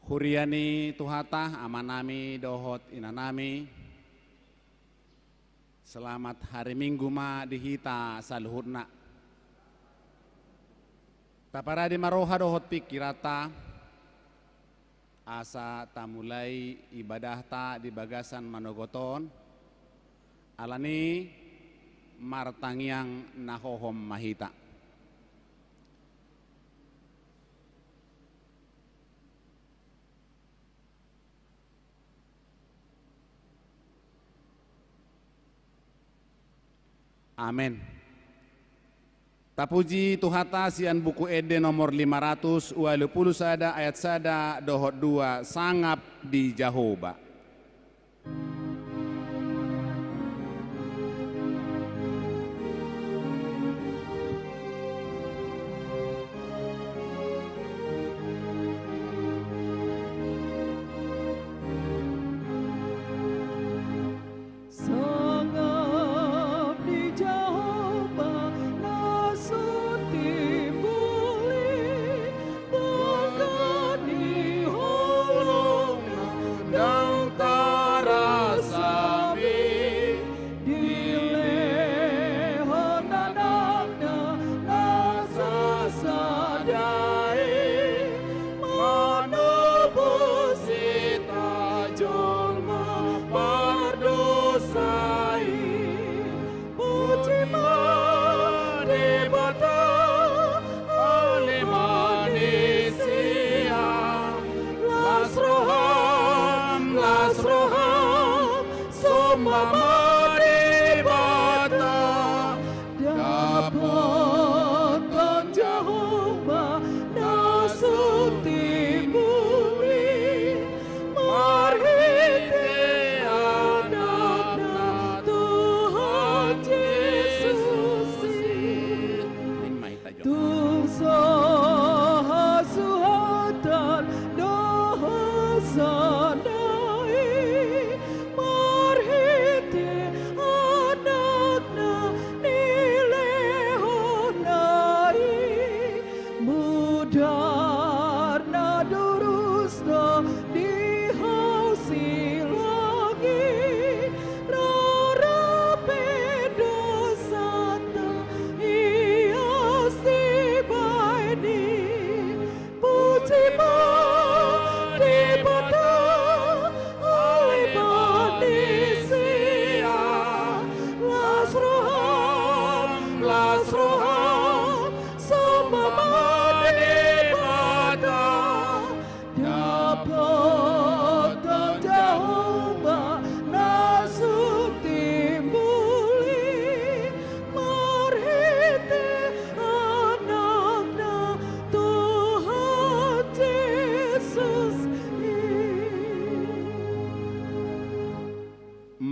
Huriani tuhata amanami dohot inanami. Selamat hari Minggu ma dihita saluhurna. Tapara di maroha dohot pikirata. Asa tamulai ibadah ta di bagasan manogoton. Alani martangiang nahohom mahita. Amin. Tapuji tuhata sian buku ede nomor 500 sada ayat sada dohot 2 sangap di Jahoba.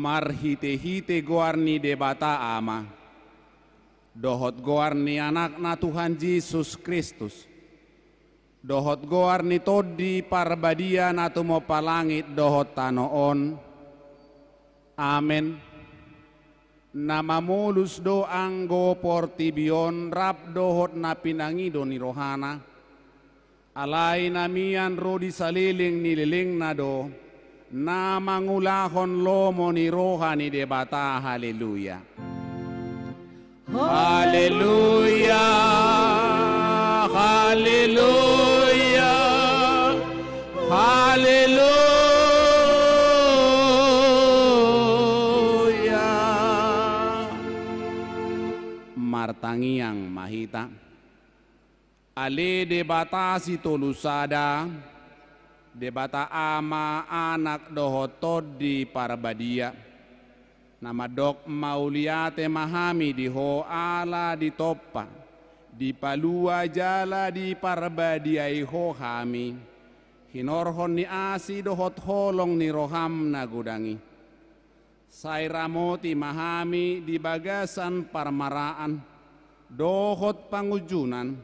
Marhite-hite goarni debata ama. Dohot goarni anakna Tuhan Yesus Kristus. Dohot goarni todi parbadia natumo palangit dohot tanoon. Amen. Nama mulus do anggo portibion rap dohot na pinangido ni rohana. Alay namian rodi saliling nililing na do. Na mangulahon lomo ni rohani debata. Haleluya. Haleluya. Haleluya. Haleluya. Martangiang mahita. Ale debata si tolusada. Debata ama anak dohotod di parbadia. Nama dok mauliate mahami di ho ala di toppa. Di palua jala di parbadia ho hami. Hinorhon ni asi dohot holong ni roham nagudangi. Sairamoti mahami di bagasan parmaraan. Dohot pangujunan.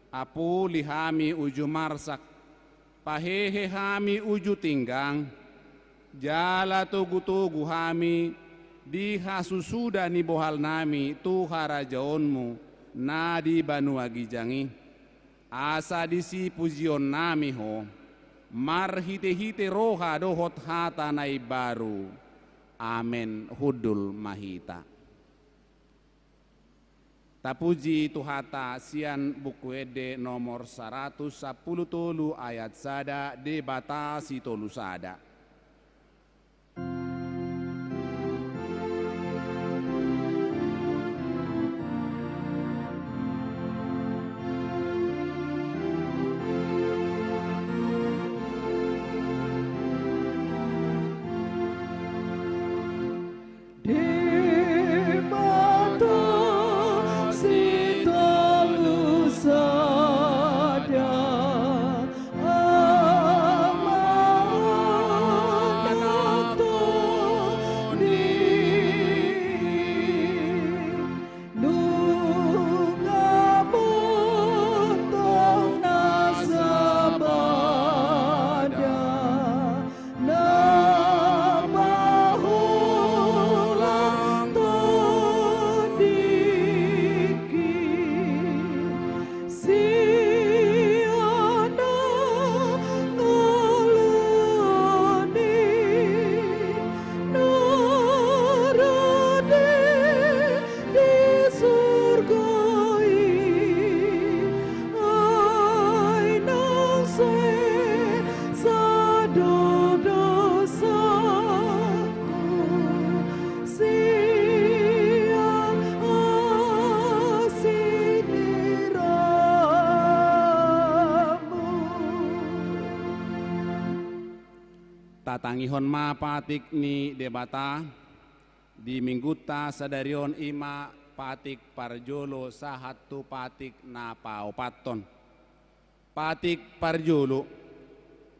Apu lihami uju marsak. Pahehe hami uju tinggang, jala tugu-tugu hami, di hasusuda ni bohal nami tu harajaonmu, na di banu agijangi, asa disi pujion nami ho, marhite-hite roha dohot hata nai baru. Amen hudul mahita. Tapuji tuhata sian buku ede nomor 110 tolu ayat sada debatasi tolu sada. Tatangihon ma patik ni debata di mingguta sadarion ima patik parjolo sahatu patik na paupaton. Patik parjolo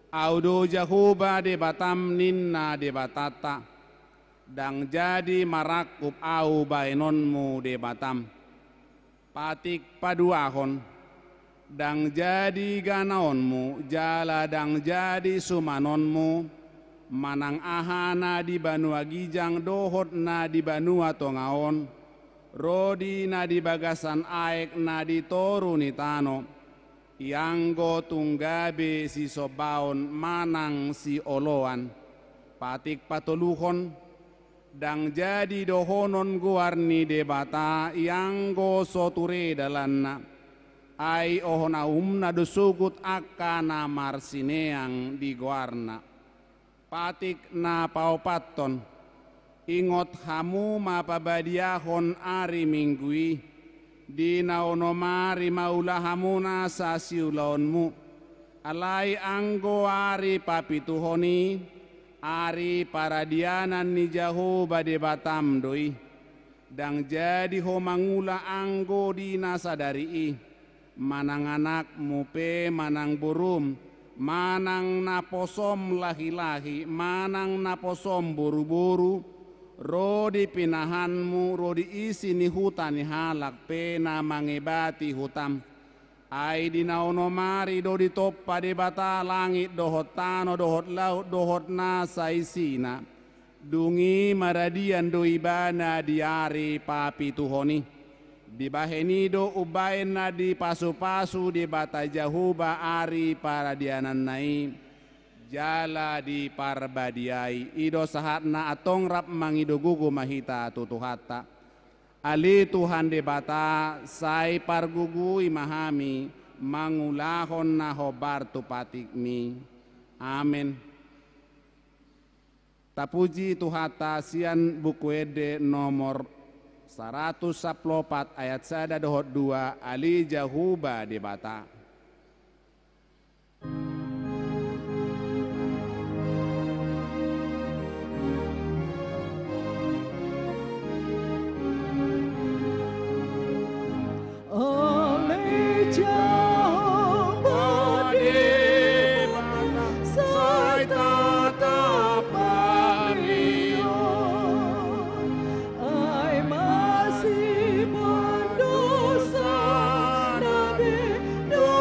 audo jahuba debatam ninna debatata dang jadi marakup au bainonmu debatam. Patik paduahon dang jadi ganaonmu jala dang jadi sumanonmu. Manang ahana di banua gijang dohot na di banua tongaon rodi na di bagasan aek na di toru ni tano ianggo tunggabe si sobaon manang si oloan patik patoluhon dang jadi dohonon guarni debata ianggo soture dalanna ai ohona umna dosugut akana marsineang di guarna. Patik na paupaton ingot hamu mapabadiahon ari minggui di naonomari maula hamuna sa siulaonmu alai anggo ari papituhoni ari paradianan ni jaho bade batam doi dang jadi ho mangula anggo di nasadari manang anak mupe manang burum manang naposom lahi-lahi, manang naposom buru-buru, rodi pinahanmu, rodi isi ni hutan ni halak, pena mangibati hutam. Ai di naonomari do di toppa di bata langit dohot tano, dohot laut, dohot nasa isina. Dungi maradian do ibana diari papi tuhoni. Di bahenido ubain na di pasu-pasu di bata jahuba ari para dianan nai jala di parbadiai ido sahatna atong rap mangido gugu mahita tutuhata ali Tuhan di bata sai pargugu imahami mangulahon na hobar tupatikmi amin. Tapuji tuhata sian buku ede nomor 114 ayat sada dohot 2 ali jahuba debata. No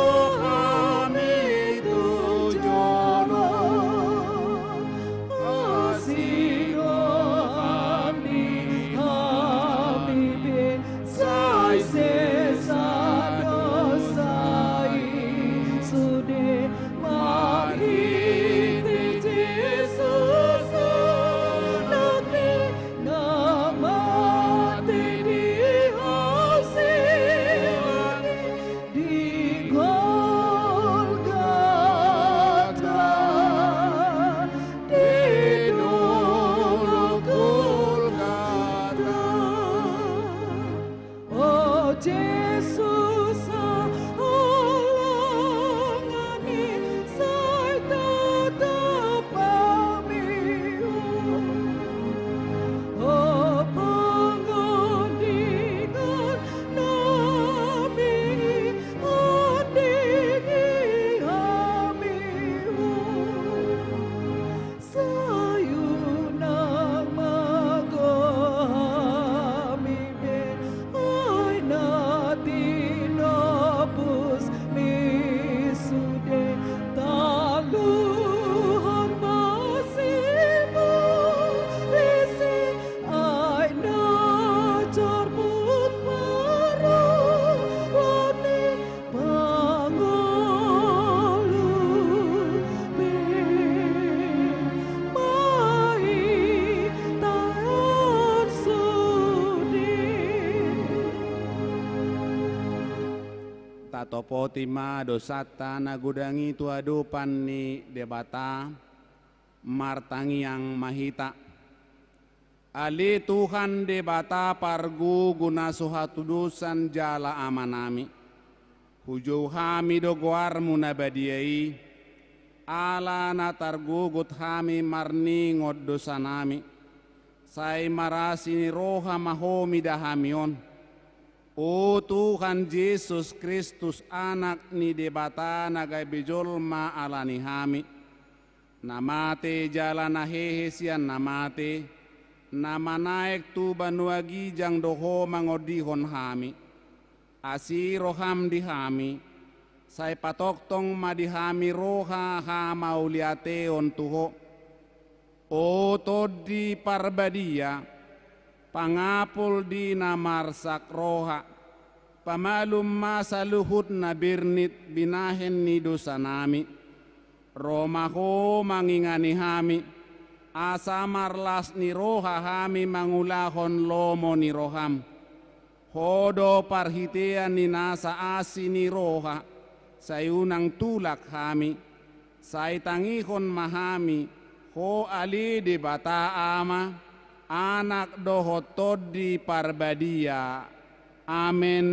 atau potima dosata nagudangi tuadupan ni debata martangi yang mahita ali Tuhan debata pargu guna suhatudusan jala amanami hujau hami dogoar munabadiai ala natargugut hami marni ngod dosanami sai marasini roha mahomi dahamion. O Tuhan Yesus Kristus anak ni debata nagai bijolma alani hami namate jalana hehe sian namate nama naik tu banuagi jang doho mangodihon hami asi roham di hami sai patoktong madihami roha ha mauliate on tuho o todi parbadia pangapul di namarsak roha pamalum masaluhut na birnit binahen ni dosa nami romaho mangingani hami asa marlas ni roha hami mangulahon lomo ni roham hodo parhitean ni nasa asi ni roha sayunang tulak hami say tangihon mahami ho ali di bata ama anak dohotod di parbadia. Amin.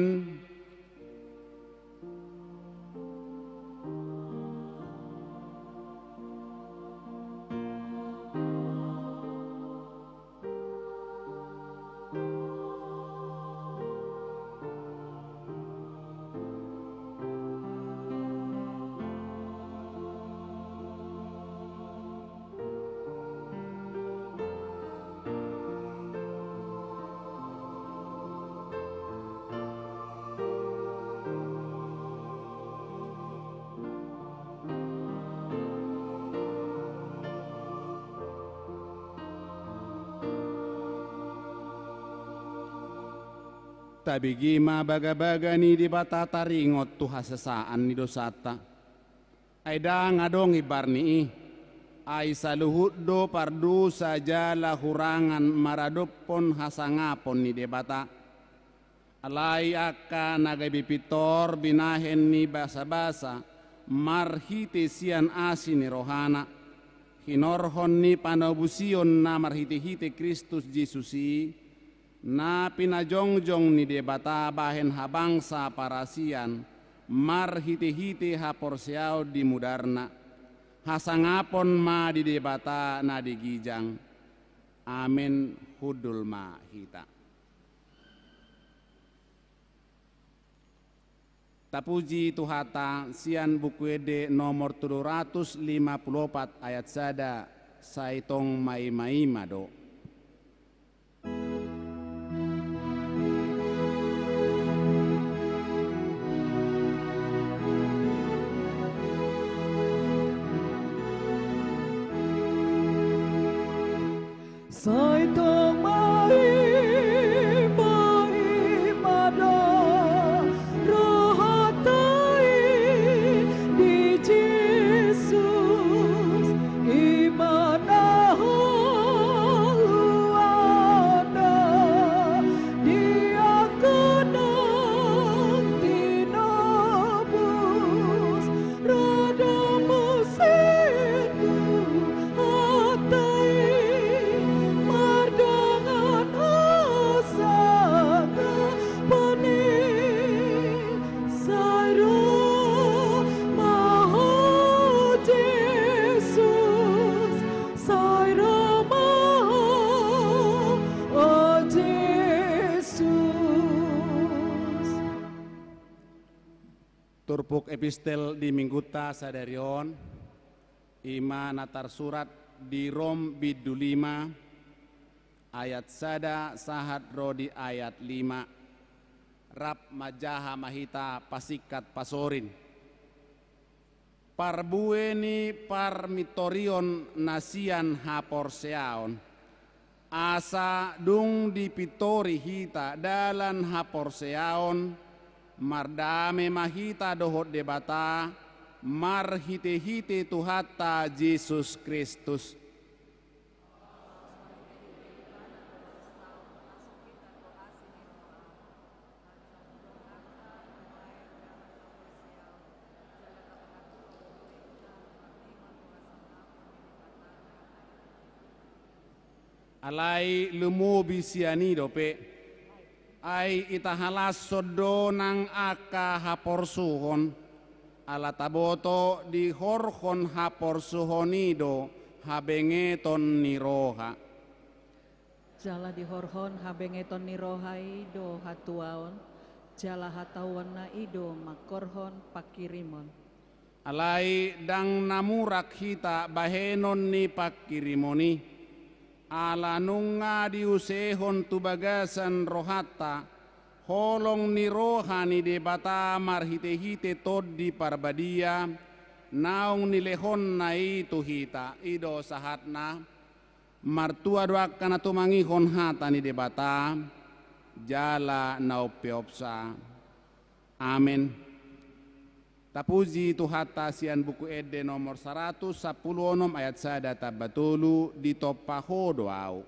Tabigima baga-baga ni di bata taringot tu hasesaan ni dosata. Aida ngadong ibarni ay saluhut do pardu sajala hurangan maradopon hasangapon ni debata. Alai akka nagabipitor binahen ni basa-basa marhite sian asin ni rohana. Hinorhon ni panabusion na marhite-hite Kristus Jesusi. Na pinajongjong ni debata bahen habangsa parasian marhite-hite haporsiao di mudarna hasangapon ma di debata na digijang. Amin hudul ma hita. Tapuji tuhata sian buku ede nomor 754 ayat sada saitong mai-mai mado. Sai tong mai mada rohatai di Jesus imana luada dia kenang tinabus radamu setu hatai Turpuk epistel di mingguta sadarion ima natar surat di Rom bidu 5 ayat sada sahat rodi ayat 5 rap majaha mahita pasikat pasorin parbueni parmitorion nasian haporseaon asa dung dipitori hita dalan haporseaon mardame mahita dohot debata marhite-hite tuhata Yesus Kristus. alai lumubi sianido pe ai itahalas sodo nang aka haporsuhon ala taboto di horhon haporsuhonido habengeton niroha Jala di horhon habengeton nirohai do hatuaon jala hatawana ido makorhon pakirimon alai dang namurak hita bahenon ni pakirimoni ala nunga diusehon tubagasan rohata holong ni rohani debata marhite-hite tod di parbadia naung nilehon na itu hita ido sahatna martua doak kana tumangihon hata ni debata jala naupiopsa amin. Tapuji tu hatta sian buku ede nomor 110 ayat sada tabatulu di topaho doau.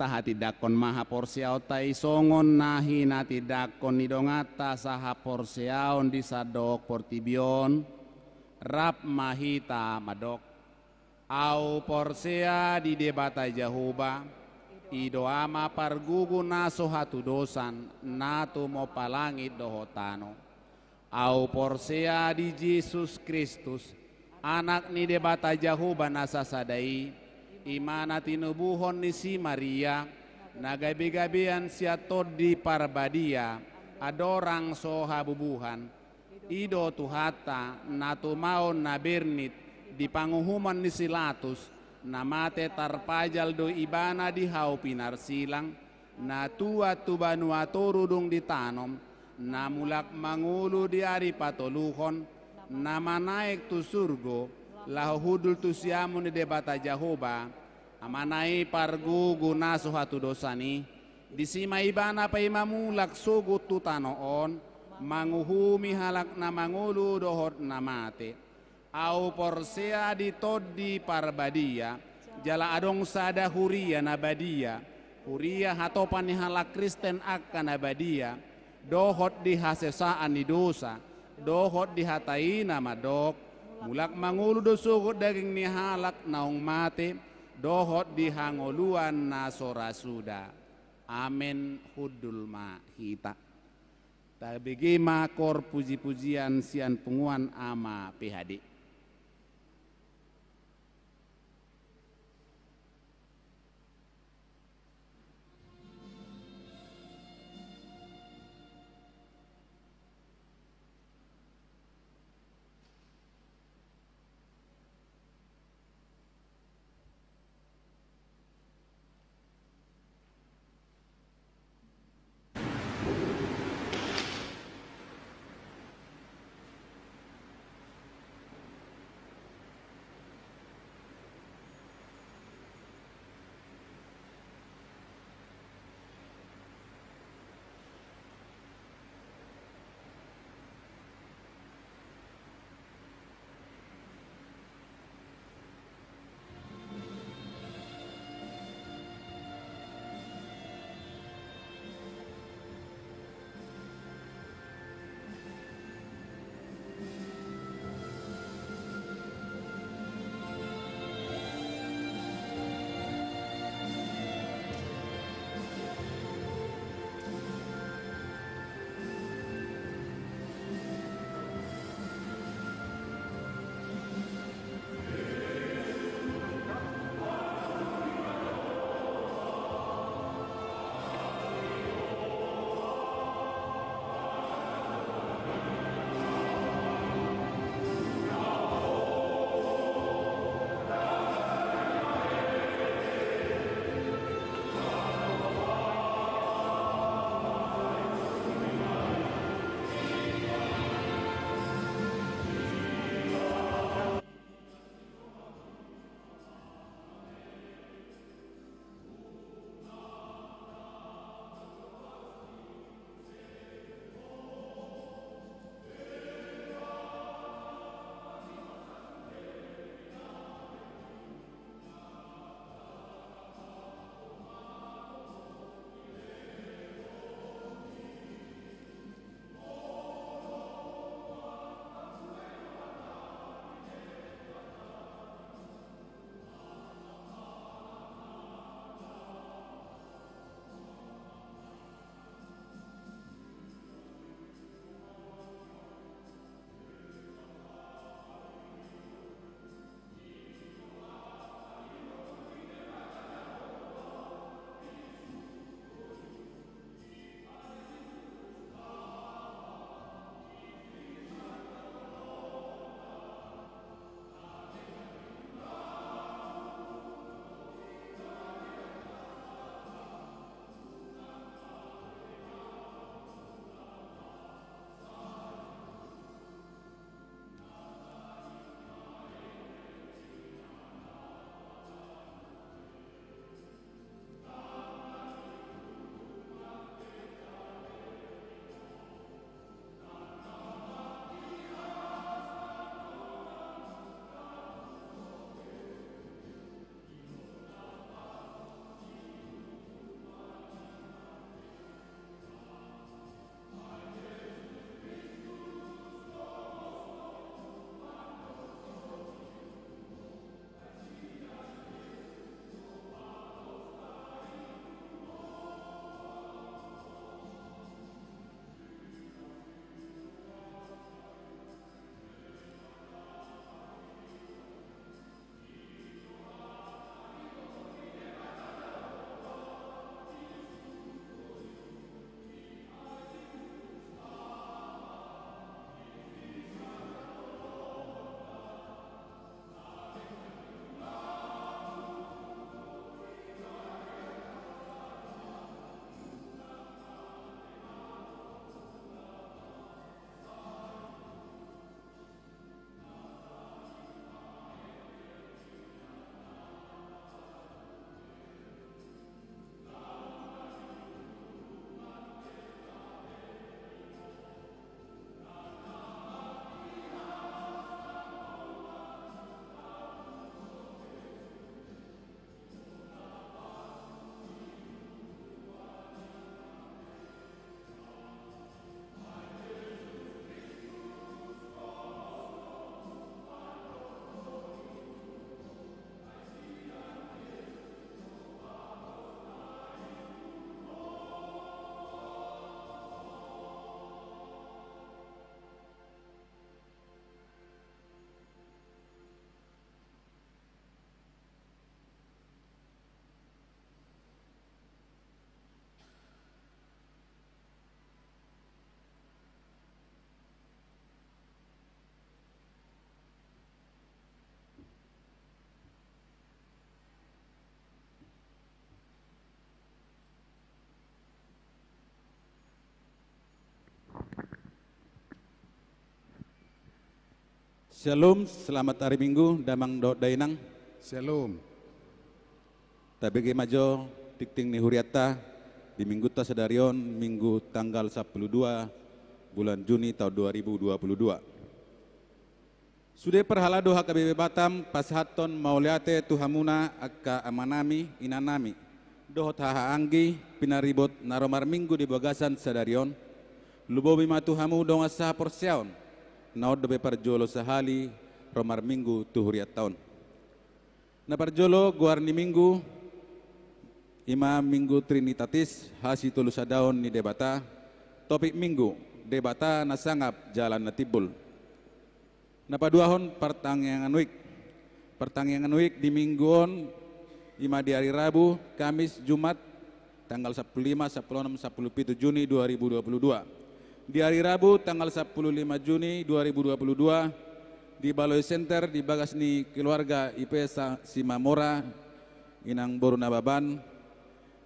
Tahati dakon maha porsiao tai songon nahi nati dakon nidongata saha porsiaon di sadok portibion rap mahita madok au porsia di debata jahuba ido ama pargugu naso hatu dosan natu mo palangit dohotano au porsia di Yesus Kristus anak ni debata jahuba nasa sadai imana tinubuhon ni si Maria nagabi-gabian siatod di parbadia adorang soha bubuhan ido tuhata natumaon na bernit di panguhuman ni silatus namate tarpajal do ibana di hau pinarsilang na tua tubanua torudung ditanom na mulak mangulu di ari patoluhon na manaik tu surgo lahu hudul tu siamu ni debata Jahoba amanai pargu guna suhatu dosani disima ibana pa imamulak sugut tu tanoon manguhumi halak na mangulu dohot na mate au porsea di todi parbadia jala adong sada huria nabadia huria hatopan ni halak Kristen akan nabadia dohot di hasesaan ni dosa dohot di hatai nama dok mulak mangulu do sugut daging ni halak naung mate dohot di hangoluan na sorasuda amin hudul mahita tabigi makor puji-pujian sian punguan ama PHD Shalom, selamat hari Minggu, damang do dainang. Shalom. Tabege majo, tikting ni huriata, di minggu ta sedarion, minggu tanggal 12 bulan Juni tahun 2022. Sudah perhalado HKBP Batam, pashaton mauliate tuhamuna akka amanami inanami. Dohot haha anggi, pinaribot naromar minggu di bagasan sedarion. Lubobi matuhamu dong asa porsiaon. Naod dobe parjolo sahali romar minggu tuhuriat tahun. Na parjolo guarni minggu ima minggu trinitatis hasi tulu sadaon ni debata. Topik minggu debata nasangap jalan natibul. Na paduahon pertangyangan week di mingguon ima di hari Rabu, Kamis, Jumat tanggal 15, 16, 17 Juni 2022. Di hari Rabu tanggal 15 Juni 2022 di Baloi Center di Bagasni keluarga IPS Simamora Inang Boru Nababan.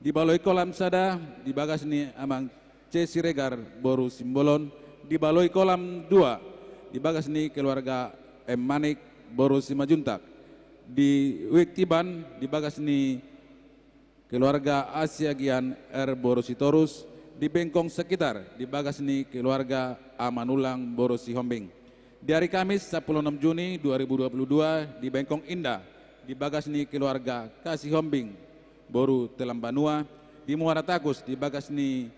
Di Baloi Kolam Sada di Bagasni Amang C Siregar Boru Simbolon. Di Baloi Kolam 2 di Bagasni keluarga M Manik Boru Simajuntak. Di Wiktiban di Bagasni keluarga Asia Gian R Boru Sitorus. Di Bengkong sekitar di Bagasni keluarga Amanulang Borosi Hombing. Di hari Kamis 16 Juni 2022 di Bengkong Indah di Bagasni keluarga Kasih Hombing Boru Telambanua. Di Muara Takus di Bagasni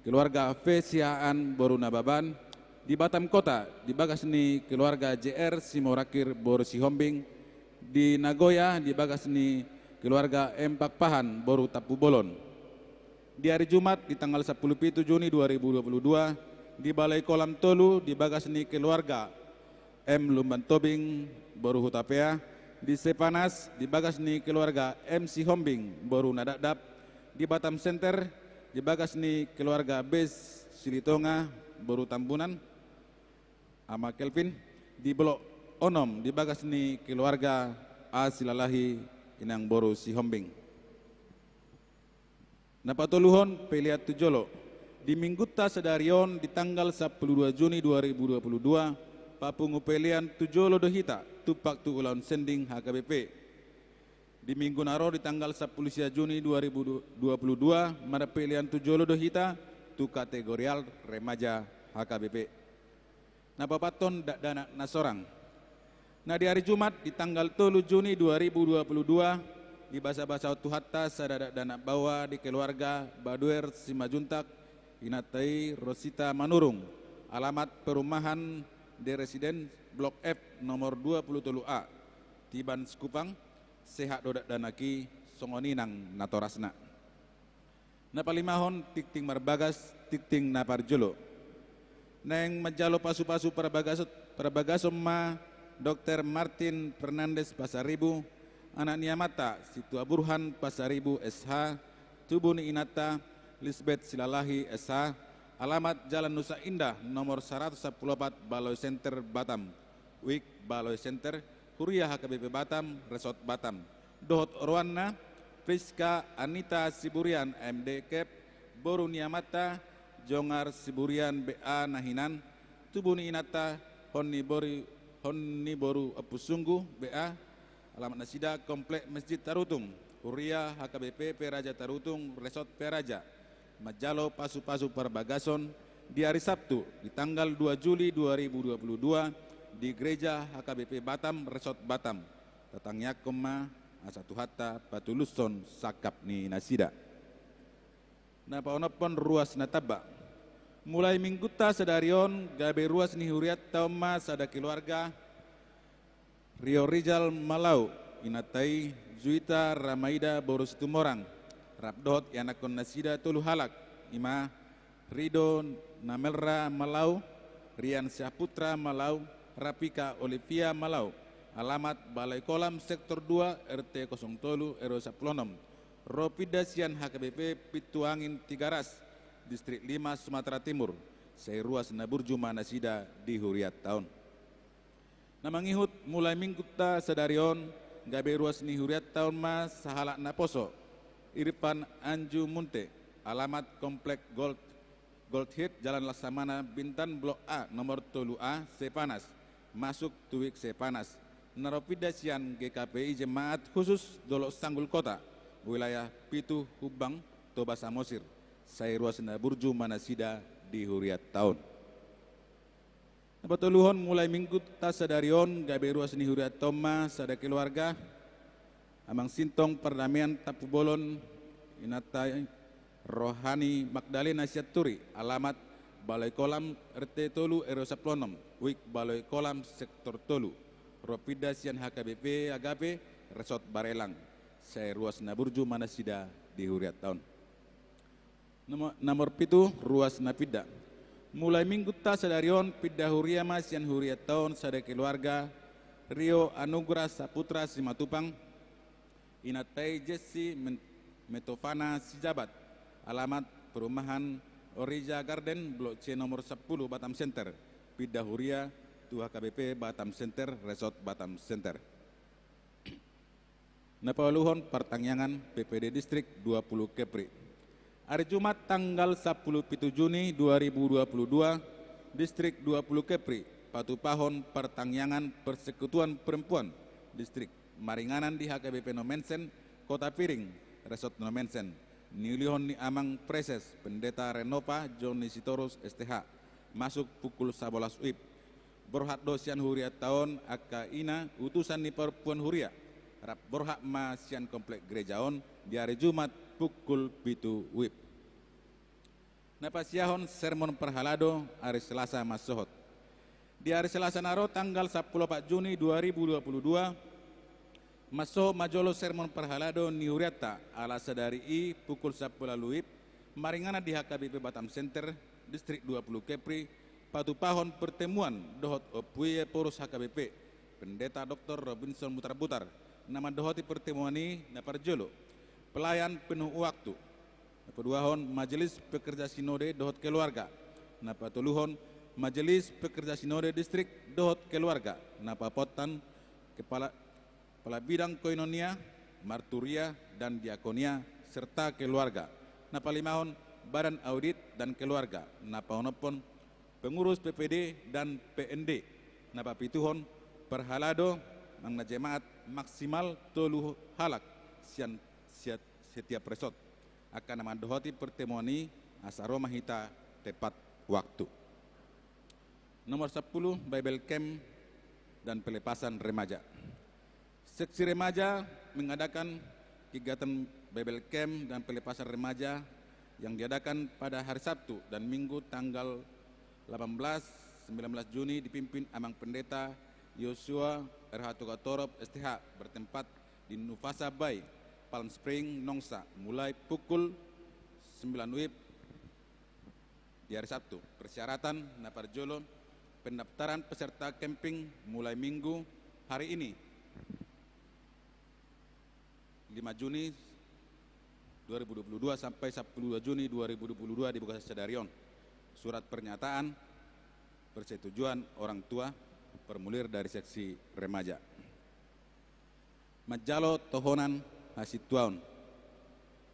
keluarga Fesiaan Boru Nababan. Di Batam Kota di Bagasni keluarga JR Simorakir Borosi Hombing. Di Nagoya di Bagasni keluarga Empak Pahan Boru Tapu Bolon. Di hari Jumat di tanggal 10 Juni 2022 di Balai Kolam Tolu di Bagasni keluarga M Lumban Tobing Boru Hutapea. Di Sepanas di Bagasni keluarga MC Hombing Boru Nadadap. Di Batam Center di Bagasni keluarga Bes Silitonga Boru Tambunan Ama Kelvin. Di Blok Onom di Bagasni keluarga A Silalahi Inang Boru Si Hombing. Napatuluhon peliat tujolo di Mingguta sedarion di tanggal 12 Juni 2022 papungu pelian tujolo dohita tupak tu ulaun sending HKBP. Di minggu naro di tanggal 10 Juni 2022 mada pelian tujolo dohita tu kategorial remaja HKBP. Napapaton dana nasorang. Nah di hari Jumat di tanggal 3 Juni 2022 di bahasa-bahasa Tuhatta sadada dana bawa di keluarga Baduer Simajuntak Inatai Rosita Manurung. Alamat perumahan de residen Blok F nomor 23A Tiban Skupang sehat dodak danaki songoninang natorasna. Napalimahon tikting marbagas tikting naparjolo. Neng majalo pasu-pasu perabagasom ma Dr. Martin Fernandes Pasaribu. Anak Niamata, Situa Burhan Pasaribu SH, Tubuni Inata, Lisbeth Silalahi SH, alamat Jalan Nusa Indah nomor 114 Baloi Center Batam, Wik Baloi Center, Kuria HKBP Batam, Resort Batam. Dohot Orwana, Priska Anita Siburian MD Kep, Boru Niamata, Jongar Siburian BA Nahinan, Tubuni Inata, Honni Boru Apusunggu BA, alamat Nasida Komplek Masjid Tarutung, Kuria HKBP Peraja Tarutung, Resort Peraja. Majalo pasu-pasu perbagason di hari Sabtu di tanggal 2 Juli 2022 di Gereja HKBP Batam, Resort Batam. Tatangnya koma asatu hatta patuluson sakap ni Nasida. Napaonopon ruas nataba. Mulai mingguta sedarion gabe ruas ni huriat tauma sada keluarga Rio Rizal Malau, Inatai, Zuita Ramaida Boros Tumorang, Rabdot Yanakon Nasida Tulu Halak, Ima, Rido Namelra Malau, Rian Syaputra Malau, Rapika Olivia Malau, alamat Balai Kolam Sektor 2 RT 07 RW 10, Ropidasian HKBP Pituangin Tigaras, Distrik 5 Sumatera Timur, Seiruas Naburju Manasida di Huriat tahun. Namangihut mulai minggu ta sedarion gabe ruas ni huriat tahun mas sahalak naposo Irfan Anju Munte alamat Komplek Gold Hit Jalan Laksamana Bintan Blok A nomor 3A Sepanas masuk tuwik sepanas. Naropidasian GKPI Jemaat Khusus Dolok Sanggul Kota, wilayah Pitu Hubang, Toba Samosir, saya ruas Burju Manasida di Huriat tahun. Napatuluhon mulai minggu tasadarion gabe ruas ni Huriat Toma sada keluarga, amang sintong perdamaian tapu bolon inatai Rohani Magdalena Siaturi, alamat Balai Kolam RT Tolu RW 16, Wik Balai Kolam Sektor Tolu, Ropidasian HKBP Agape Resort Barelang, saya ruas Naburju Manasida di Huriat tahun. Nomor pitu ruas Napida. Mulai minggu tasadarion Pida Huria Masian Huriat tahun sada keluarga Rio Anugrah Saputra Simatupang, Inatai Jesse Metofana Sijabat, alamat perumahan Orija Garden Blok C nomor 10 Batam Center, Pida Huria Tuha KBP Batam Center Resort Batam Center. Napaluhon pertangyangan PPD Distrik 20 Kepri. Hari Jumat tanggal 10 Juni 2022, Distrik 20 Kepri, Patupahon pertangyangan Persekutuan Perempuan Distrik Maringanan di HKBP Nomensen, Kota Piring, Resort Nomensen. Nilihon ni Amang Preses, Pendeta Renopa Joni Sitorus STH, masuk pukul 11 WIB. Borhat dosian Huria tahun Aka Ina, utusan ni Perempuan Huria, rap borhak masian komplek gerejaon di hari Jumat pukul 7 WIB. Napasiahon sermon perhalado hari Selasa Masohot. Di hari Selasa naro tanggal 10 Juni 2022, Maso Majolo sermon perhalado ni Huriata ala sadari I pukul 10 WIB, maringana di HKBP Batam Center, Distrik 20 Kepri, Patupahon pertemuan dohot opuye poros HKBP, Pendeta Dr. Robinson Mutar-Butar, nama dohoti pertemuan ini naparjolo, pelayan penuh waktu. Napaduahon Majelis Pekerja Sinode dohot keluarga, napatuluhon Majelis Pekerja Sinode Distrik dohot keluarga, napapotan kepala bidang koinonia, marturia dan diakonia serta keluarga. Napalimahon Badan Audit dan Keluarga, napaonopon pengurus PPD dan PND, napapituhon perhalado mangna jemaat maksimal tolu halak sian setiap resort akan nama dohoti pertemuan ini asaro mahita tepat waktu. Nomor 10 Bible Camp dan pelepasan remaja. Seksi remaja mengadakan kegiatan Bible Camp dan pelepasan remaja yang diadakan pada hari Sabtu dan Minggu tanggal 18-19 Juni dipimpin Amang Pendeta Yosua RH Togatorop STH bertempat di Nufasa Bay, Palm Spring, Nongsa mulai pukul 9 WIB di hari Sabtu. Persyaratan naparjolo pendaftaran peserta camping mulai Minggu hari ini 5 Juni 2022 sampai 10 Juni 2022 di Bukasa Sadarion. Surat pernyataan persetujuan orang tua formulir dari seksi remaja. Majalo Tohonan Hasituaun.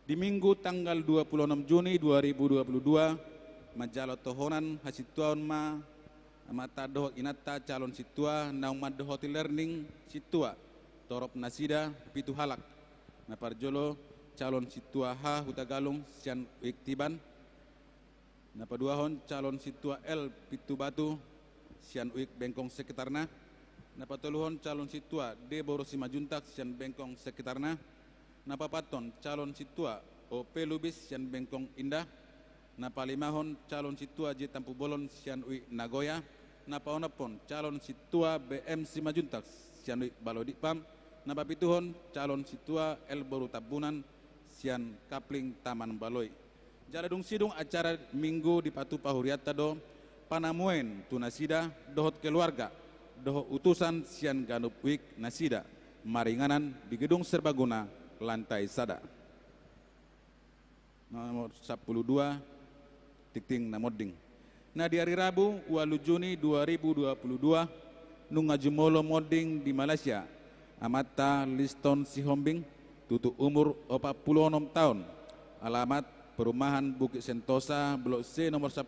Di Minggu tanggal 26 Juni 2022, Majalo Tohonan Hasituaun ma amata dohok inata calon situa naumad dohoti learning situa torop nasida pitu halak. Naparjolo calon situa ha hutagalung sian iktiban. Napaduahon calon situa L pitu batu sian uik bengkong sekitarna. Napatuluhon calon situa D borosi majuntak sian bengkong sekitarna. Napapaton calon situa OP lubis sian bengkong indah. Napalimahon calon situa J Tampu Bolon sian uik Nagoya. Napaonapon calon situa BM si majuntak sian uik Balodipam. Napapituhon calon situa L boru tabunan sian Kapling Taman Baloi. Jaladung sidung acara Minggu di Patupa Huriata do panamuen tu nasida dohot keluarga dohot utusan sian ganup wik nasida maringanan di gedung serbaguna lantai sada. Nomor 12 tikting namoding. Nah di hari Rabu 8 Juni 2022 nungajumolo moding di Malaysia amata Liston Sihombing tutu umur 46 tahun alamat Perumahan Bukit Sentosa, Blok C nomor 10,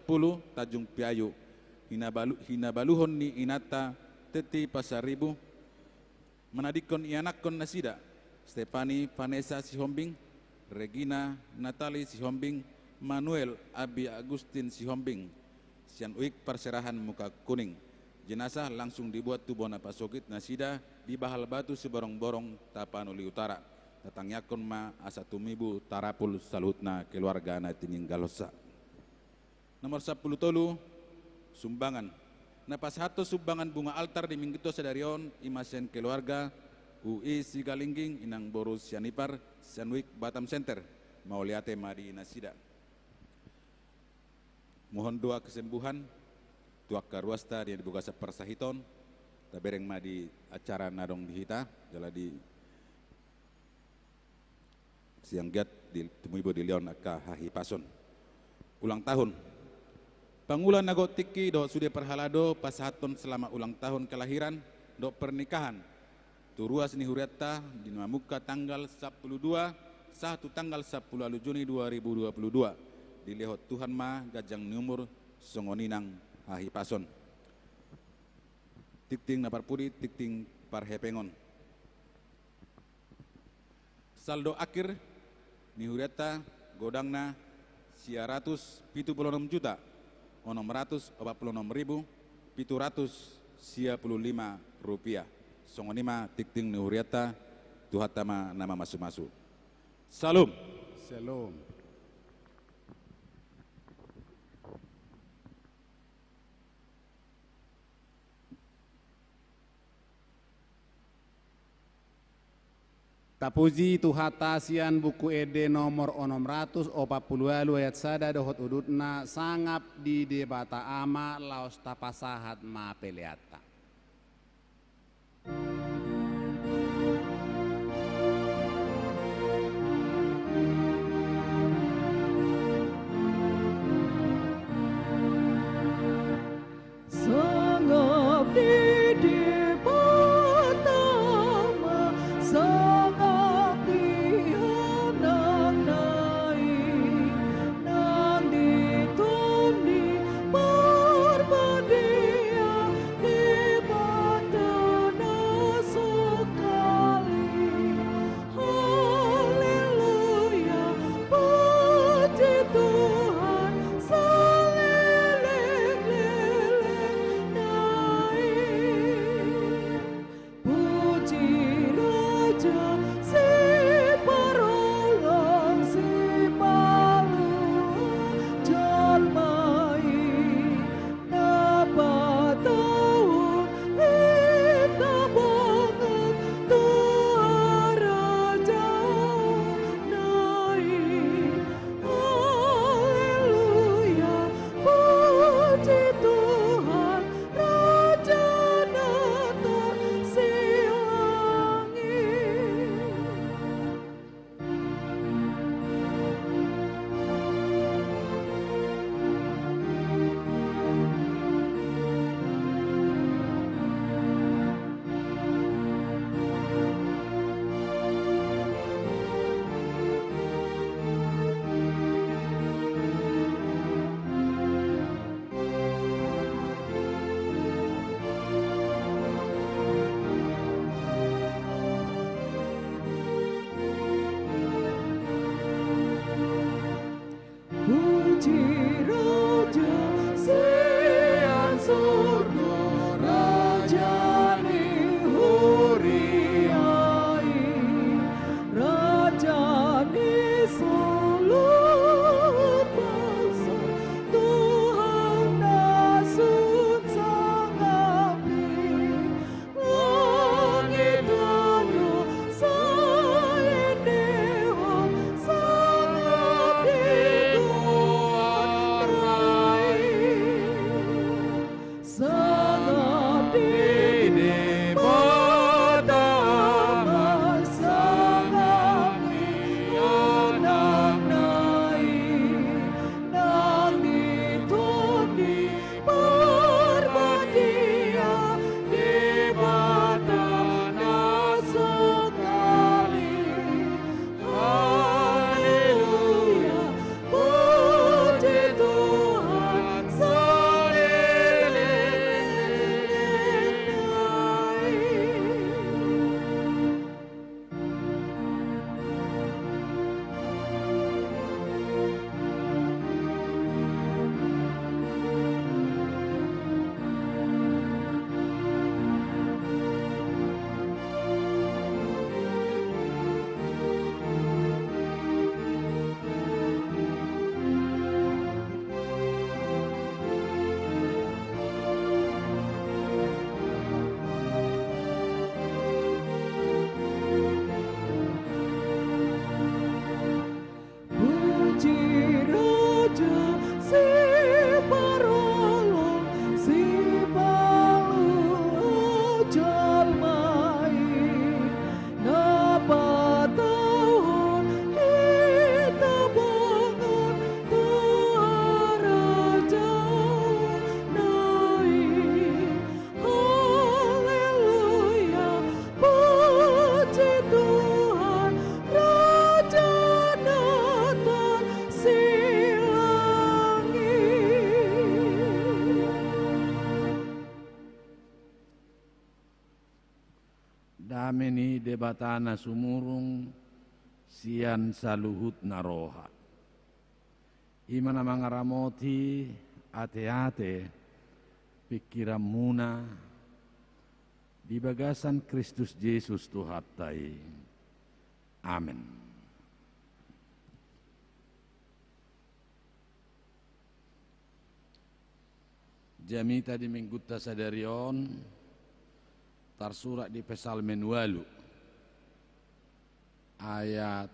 Tanjung Piayu. Hinabaluhon ni inata Teti Pasaribu, Manadikon Ianakon Nasida, Stefani Vanessa Sihombing, Regina Natali Sihombing, Manuel Abi Agustin Sihombing, Sian Uik Perserahan Muka Kuning. Jenazah langsung dibuat tubona pasogit Nasida di Bahal Batu Seborong-borong Tapanuli Utara. Datang yakon ma asa tumibu tarapul salutna keluarga na tininggal hosa. Nomor 10 tolu, sumbangan. Napas hato sumbangan bunga altar di Minggito Sadarion, imasen keluarga, UI Sigalingging, Inang Boros Sianipar, Sianwik Batam Center, Mauliate Madi Nasida. Mohon doa kesembuhan, tuak karuasta di dibuka sepersahiton, tabereng madi acara nadong dihita, jala di siang giat di tumuibo di Leon aka hahi pason. Ulang tahun. Pangulan nago tiki do sude perhalado pasahaton selama ulang tahun kelahiran do pernikahan. Turuas ni huriata di Mamuka tanggal 12 satu tanggal 10 Juni 2022 di lehot Tuhan ma gajang numur songoninang hahi pason. Tikting naparpudi tikting parhepengon. Saldo akhir ni huriata godangna 176 juta 646.755 rupiah. Songonima tikting ni huriata tuhatama nama masu-masu. Salam. Shalom. Tapuji tuhata sian buku ede nomor 640 ayat sada dohot udutna sangap di debata ama laos tapasahat ma peleata. Sangap di debata ama, sangap di anak naik, nang ditundi berbadia di dameni debatana sumurung sian saluhut naroha. Imana mangaramoti ate-ate pikiran muna di bagasan Kristus Yesus Tuhattai. Amin. Jamita di Minggutta Sadarion tersurat di Pesalmen 8 ayat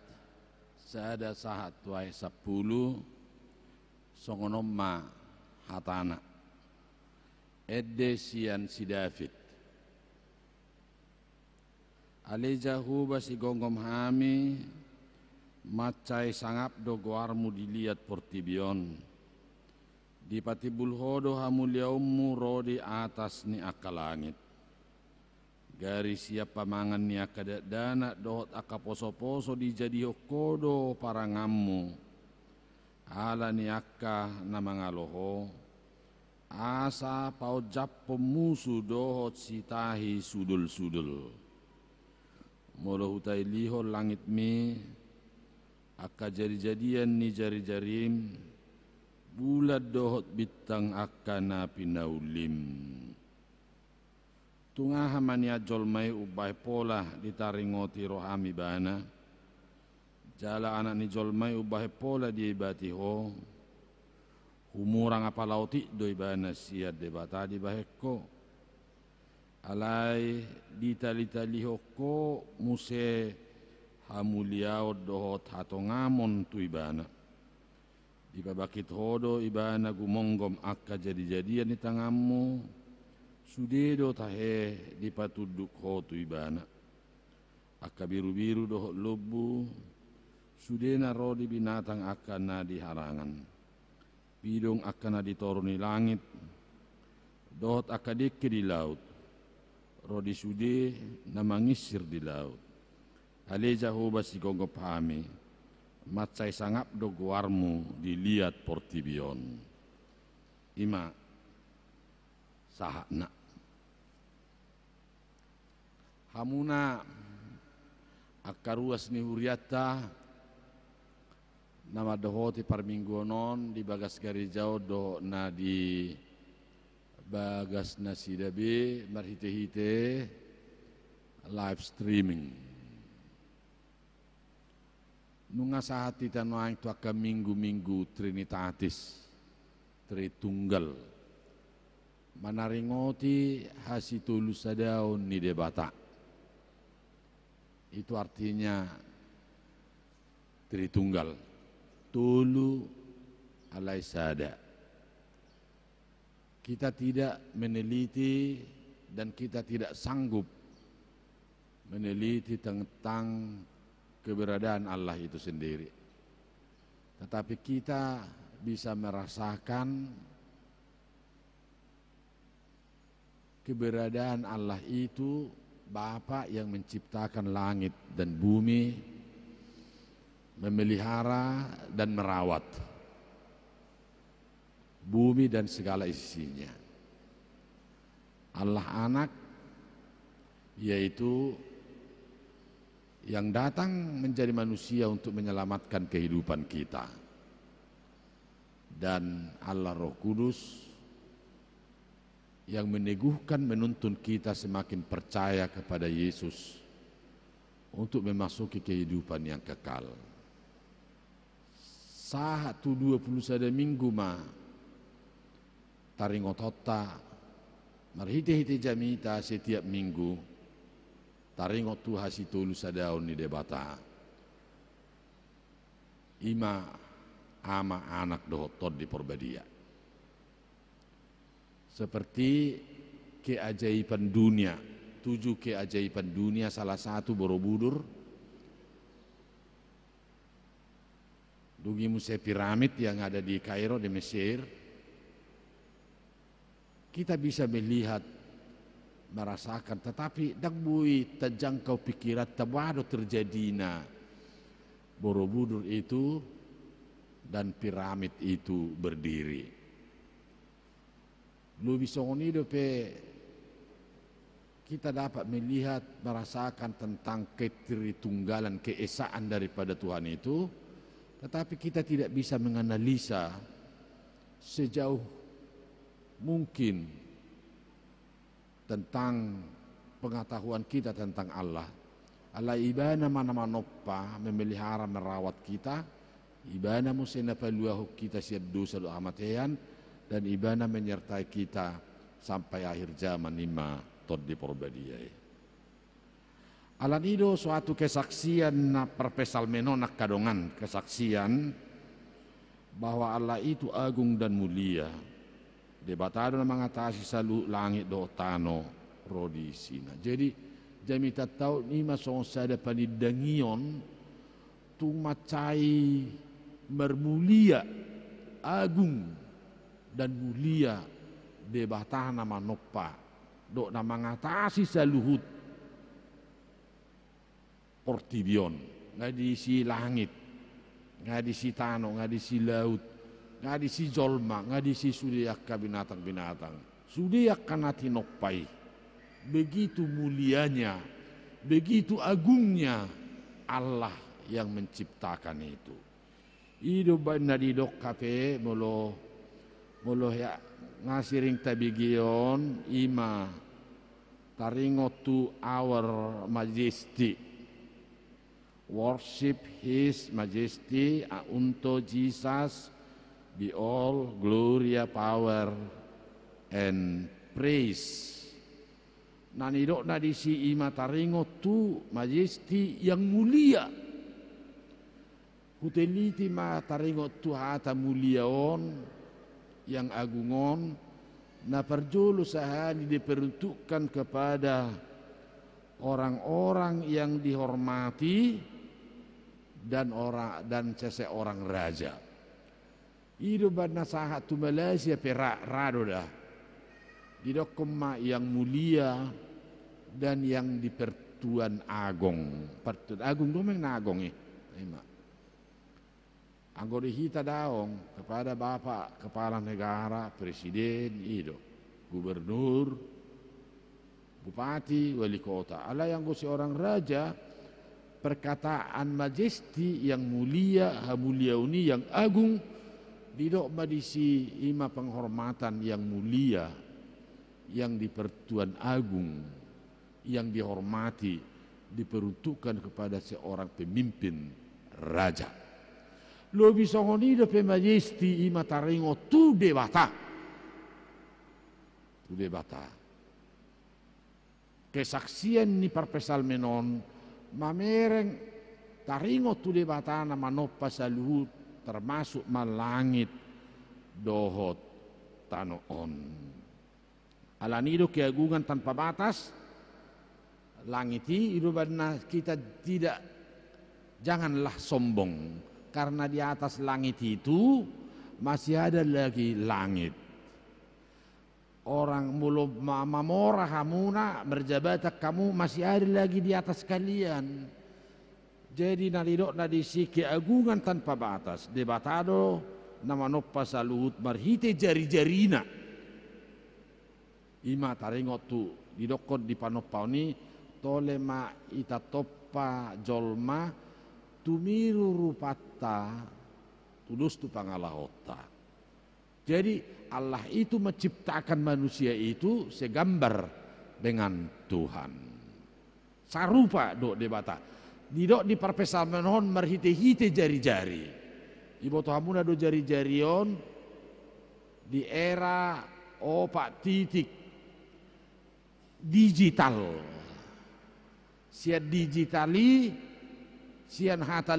sada sahat tuai 10 songonomma hatana edde sian si David alejahu basi gonggom hami macai sangap dogoarmu dilihat portibion di patibul hodo hamuliaummu rodi atas ni akalangit gari siapa mangan ni akadadana dohot akaposo-poso dijadi kodo parangammu ala ni akka namangaloho asa pau jappo musu dohot sitahi sudul-sudul molo hutai liho langit mi akka jari-jadian ni jari-jarim bulat dohot bitang akana pinaulim tungaha mania jolmai ubai pola ditaringoti rohami bana jala anak ni jolmai ubah pola di ibati ho humurang apa lauti doi bana siat debata di baheko alai ditali-tali hoko muse hamuliao dohot hatongamon tu ibana di babakit hodo ibana gumonggom akka jadi-jadian di tanganmu sudedo tahe di patuduk ho tu ibana akka biru-biru dohot lobu sudena rodi binatang akana di harangan bidong akana ditoruni langit dohot akadeke di laut rodi sude namangisir di laut aleja hoba si gonggop hami macai sangap dogoarmu dilihat portibion ima sahakna hamuna akaruas ni huriata nama dohoti parmingguonon di bagas garijau do na di bagas nasidabe marhite-hite live streaming nunga sahati tanoang tu akka minggu-minggu Trinitatis Tritunggal manaringoti hasitulus sadaun ni debata itu artinya Tritunggal tulu alai sada kita tidak meneliti dan kita tidak sanggup meneliti tentang keberadaan Allah itu sendiri tetapi kita bisa merasakan keberadaan Allah itu Bapa yang menciptakan langit dan bumi memelihara dan merawat bumi dan segala isinya Allah anak yaitu yang datang menjadi manusia untuk menyelamatkan kehidupan kita dan Allah Roh Kudus yang meneguhkan menuntun kita semakin percaya kepada Yesus untuk memasuki kehidupan yang kekal. Satu 21 minggu ma taringotota marhite-hite jamita setiap minggu taringot tu hasitulu sadaun ni debata ima ama anak dohotod di porbadia seperti keajaiban dunia 7 keajaiban dunia salah satu Borobudur dugi Muse piramid yang ada di Kairo di Mesir kita bisa melihat merasakan tetapi dagbui terjangkau pikiran tabado terjadina Borobudur itu dan piramid itu berdiri lu bisa ngonido pe kita dapat melihat, merasakan tentang ketritunggalan, keesaan daripada Tuhan itu, tetapi kita tidak bisa menganalisa sejauh mungkin tentang pengetahuan kita tentang Allah. Allah ibana mana manoppa memelihara merawat kita, ibana musena paluahu kita siad dosa do amatean, dan ibana menyertai kita sampai akhir zaman lima tot di perbadiai. Alan ido suatu kesaksian na perpesal menonak kadongan, kesaksian bahwa Allah itu agung dan mulia. Debatado na mengatasi selalu langit do tano rodi sina. Jadi jami tahu ni masong sada panidangion tu macai mermulia, agung dan mulia debatah nama noppa do na mengatasi saluhut portibion, nggak di si langit, nggak di si tano, nggak di si laut, nggak di si jolma, nggak di si sudiak binatang-binatang, sudiak kanati noppai. Begitu mulianya, begitu agungnya Allah yang menciptakan itu. Ido banda di dok kape molo ya ngasiring tabigion ima taringo to our majesty, worship his majesty unto Jesus be all glory, power and praise. Nanidok na di si ima taringo tu majesty yang mulia, huteliti ma taringo tu hata muliaon yang agungon na perjulu sahani diperuntukkan kepada orang-orang yang dihormati dan seseorang raja. Ido badna sahat tu Malaysia perak rado dah didokoma yang mulia dan yang dipertuan agong. Pertuan agung domeng nagong Anggota kita daong kepada Bapak Kepala Negara, Presiden, Ido, Gubernur, Bupati, Wali Kota. Allah yang si orang raja, perkataan majesty yang mulia, hamuliauni yang agung, didok madisi ima penghormatan yang mulia, yang dipertuan agung, yang dihormati, diperuntukkan kepada seorang pemimpin raja. Lo bisogno di pe majesty ima taringo tu debata. Kesaksian ni perpesal menon mamereng taringo tu debata na manoppa saluhut termasuk malangit dohot tanoon. Alanido keagungan tanpa batas, langiti irubana kita tidak, janganlah sombong. Karena di atas langit itu masih ada lagi langit. Orang mulu mamora hamuna berjabat kamu masih ada lagi di atas kalian. Jadi nalidok nadisi keagungan tanpa batas. Debatado nama noppa saluhut marhite jari-jarina. Ima taringot tu didokot di panopauni tolema ita toppa jolma tumiru rupatta tulus tu pangalahota. Jadi Allah itu menciptakan manusia itu segambar dengan Tuhan. Sarupa dok debata. Didok di perpesal menon merhite-hite jari-jari. Ibu Tuhamuna do jari-jarion di era titik digital. Sia digitali sian hata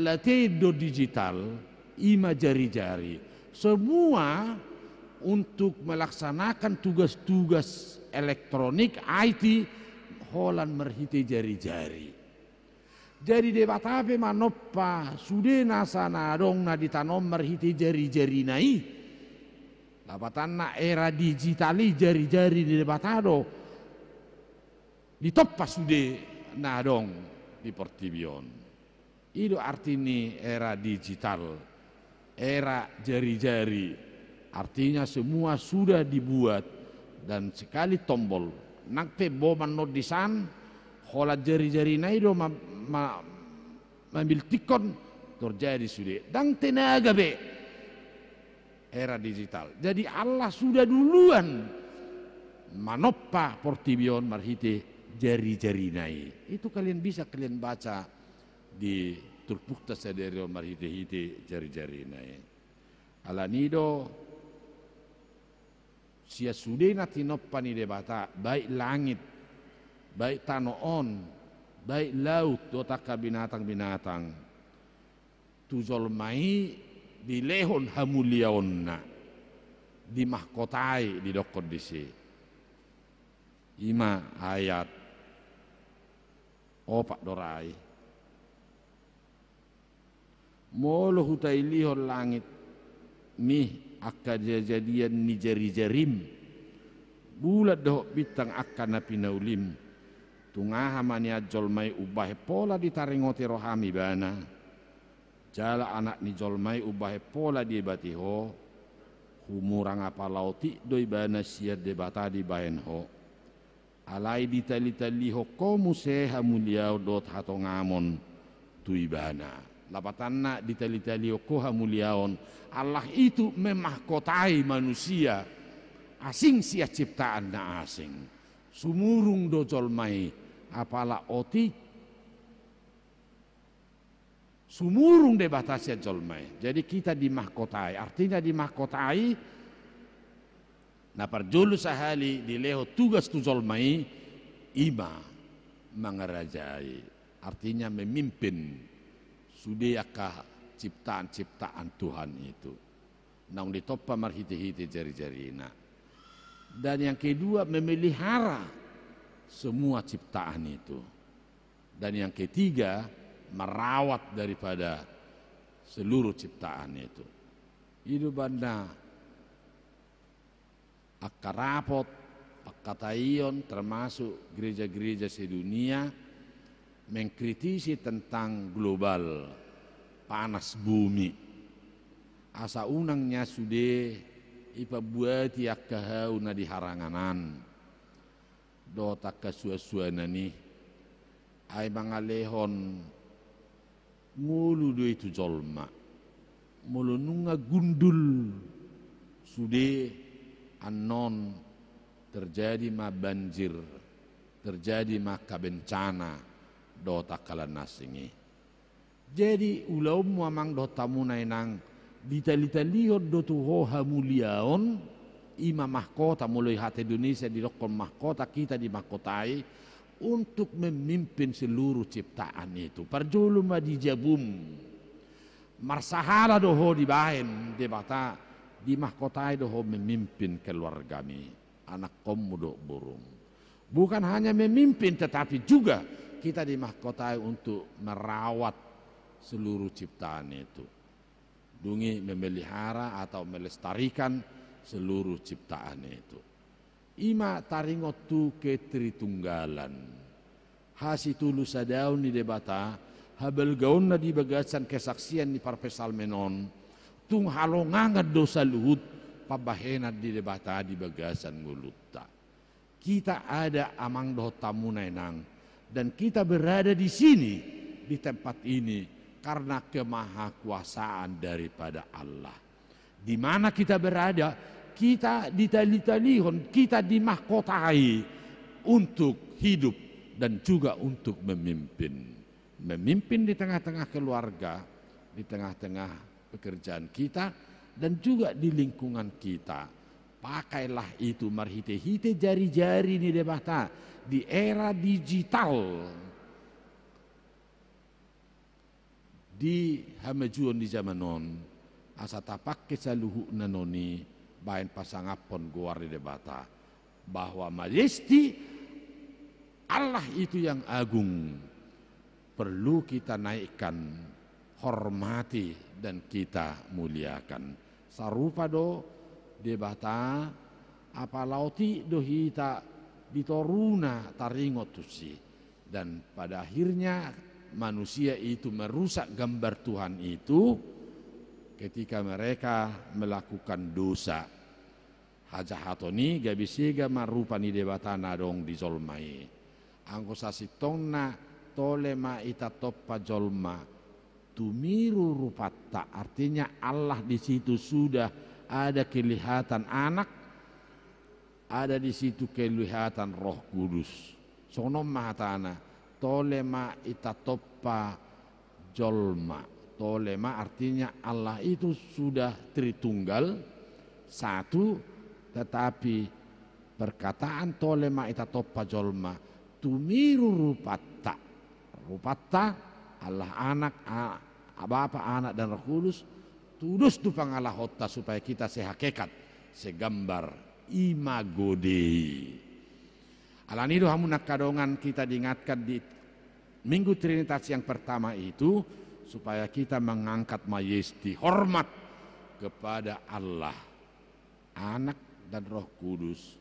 do digital ima jari-jari semua untuk melaksanakan tugas-tugas elektronik IT holan merhite jari-jari. Jadi debatape manoppa sudena sana dong na ditanom merhite jari-jari nai lapatan na era digitali jari-jari di debatado ditoppa sude na dong di portibion. Itu artinya era digital, era jari-jari. Artinya semua sudah dibuat dan sekali tombol nang pe boman no disan hola jari-jari nai do mambil tikon terjadi sudah dan tenaga be era digital. Jadi Allah sudah duluan manoppa portibion marhite jari-jari nai. Itu kalian bisa kalian baca di Turpukta Saderio marhite hite jari-jari nai. Alanido sia sudena tinoppa ni debata baik langit, baik tanoon, baik laut, dotaka binatang-binatang. Tujolmai di lehon hamuliaonna, di mahkotai di dokod disi. Ima ayat opak dorai. Molo hutai lihon langit mih akka jadian ni jari-jarim bulat doh bitang akka na pinaulim tungaha mani ajolmai ubah pola ditaringoti rohami bana jala anak ni jolmai ubah pola di batiho humurang apa lauti doi bana siad debata di bahen ho alai ditali-tali ho komu seha muliau dot hato ngamon tui bana lapatanna ditali-tali ho koha muliaon Allah itu memahkotai manusia asing sia ciptaan na asing sumurung dojol mai apala oti sumurung de batasnya jolmai. Jadi kita dimahkotai, artinya dimahkotai na parjulu sahali dileho tugas tu jolmai ima mengerajai, artinya memimpin sudiyakah ciptaan-ciptaan Tuhan itu. Nang ditoppa marhiti-hiti jari-jarina. Dan yang kedua memelihara semua ciptaan itu. Dan yang ketiga merawat daripada seluruh ciptaan itu. Itu banda akarapot, akataion termasuk gereja-gereja sedunia mengkritisi tentang global panas bumi. Asa unangnya sudah ipabuati akkahau na di haranganan. Dota kasua-suana ni ay mga lehon ngulu do itu jolma. Mulu nunga gundul sudah anon terjadi ma banjir, terjadi ma kabencana dota kalanasingi. Jadi ulau muamang dotamu nainang ditali-talion dotuho hamuliaon ima mahkota mulai hati Indonesia di dokon mahkota kita di mahkotai untuk memimpin seluruh ciptaan itu. Parjulu ma dijabum marsahala doho di bahen debata di mahkotai doho memimpin keluargami anak komudok burung. Bukan hanya memimpin tetapi juga kita di mahkotai untuk merawat seluruh ciptaan itu. Dungi memelihara atau melestarikan seluruh ciptaan itu. Ima taringotu ketritunggalan. Hasitulu sadaun di debata habel gaunna di bagasan kesaksian di parpesal menon. Tung halongangat dosa luhut pabahenat di debata di bagasan ngulutta. Kita ada amang doh tamu nainang dan kita berada di sini di tempat ini karena kemahakuasaan daripada Allah. Di mana kita berada, kita ditali-talihon, kita dimahkotai untuk hidup dan juga untuk memimpin. Memimpin di tengah-tengah keluarga, di tengah-tengah pekerjaan kita, dan juga di lingkungan kita. Pakailah itu marhite-hite jari-jari ni debata di era digital. Di hamajuan di zamanon asa tapak kesaluhu nanoni bain pasangapon guar di debata bahwa majesti Allah itu yang agung perlu kita naikkan, hormati dan kita muliakan. Sarupa do debata apa lauti do hita ditoruna taringotusi dan pada akhirnya manusia itu merusak gambar Tuhan itu ketika mereka melakukan dosa. haja hatoni gabisiga marupani debatana dong di jolmai angko sasitongna tolema ita toppa jolma tumiru rupatta, artinya Allah di situ sudah ada kelihatan anak, ada di situ kelihatan Roh Kudus. Sono mahatana tolema ita toppa jolma. Tolema artinya Allah itu sudah Tritunggal satu, tetapi perkataan tolema ita toppa jolma tumiru rupatta. Rupatta Allah anak, Bapa, anak dan Roh Kudus tudus tu pangalah hotta supaya kita sehakekat segambar imago Dei. Alanido hamunak kadongan kita diingatkan di Minggu Trinitas yang pertama itu supaya kita mengangkat majesti hormat kepada Allah, Anak dan Roh Kudus